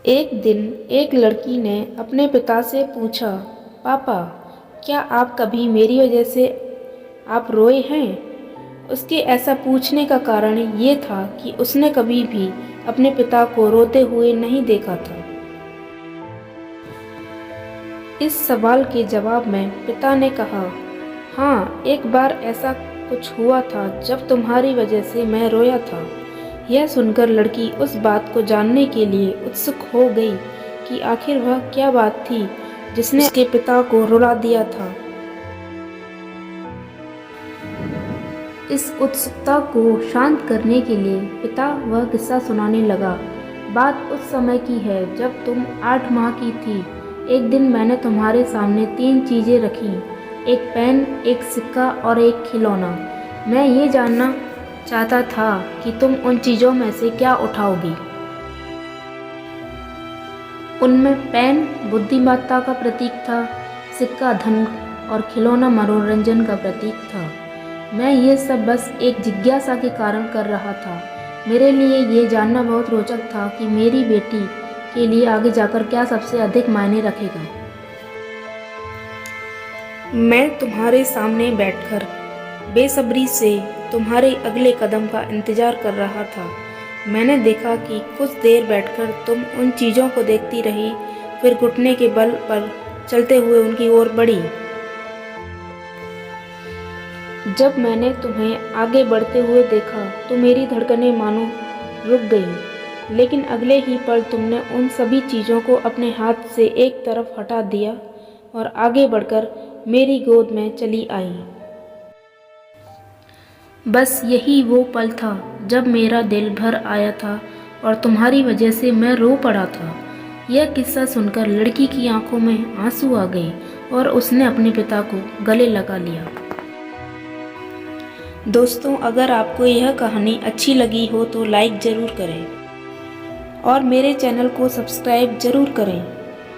एक दिन एक लड़की ने अपने पिता से पूछा, पापा, क्या आप कभी मेरी वजह से आप रोए हैं? उसके ऐसा पूछने का कारण ये था कि उसने कभी भी अपने पिता को रोते हुए नहीं देखा था। इस सवाल के जवाब में पिता ने कहा, हाँ, एक बार ऐसा कुछ हुआ था जब तुम्हारी वजह से मैं रोया था। यह सुनकर लड़की उस बात को जानने के लिए उत्सुक हो गई कि आखिर वह क्या बात थी जिसने उसके पिता को रुला दिया था। इस उत्सुकता को शांत करने के लिए पिता वह किस्सा सुनाने लगा। बात उस समय की है जब तुम 8 माह की थी। एक दिन मैंने तुम्हारे सामने 3 चीज़ें रखी, एक पेन, एक सिक्का और एक खिलौना। मैं ये जानना चाहता था कि तुम उन चीज़ों में से क्या उठाओगी। उनमें पेन बुद्धिमत्ता का प्रतीक था, सिक्का धन और खिलौना मनोरंजन का प्रतीक था। मैं ये सब बस एक जिज्ञासा के कारण कर रहा था। मेरे लिए ये जानना बहुत रोचक था कि मेरी बेटी के लिए आगे जाकर क्या सबसे अधिक मायने रखेगा। मैं तुम्हारे सामने बैठकर बेसब्री से तुम्हारे अगले कदम का इंतजार कर रहा था। मैंने देखा कि कुछ देर बैठकर तुम उन चीज़ों को देखती रही, फिर घुटने के बल पर चलते हुए उनकी ओर बढ़ी। जब मैंने तुम्हें आगे बढ़ते हुए देखा तो मेरी धड़कनें मानो रुक गईं, लेकिन अगले ही पल तुमने उन सभी चीज़ों को अपने हाथ से एक तरफ हटा दिया और आगे बढ़कर मेरी गोद में चली आई। बस यही वो पल था जब मेरा दिल भर आया था और तुम्हारी वजह से मैं रो पड़ा था। यह किस्सा सुनकर लड़की की आंखों में आंसू आ गए और उसने अपने पिता को गले लगा लिया। दोस्तों, अगर आपको यह कहानी अच्छी लगी हो तो लाइक ज़रूर करें और मेरे चैनल को सब्सक्राइब ज़रूर करें।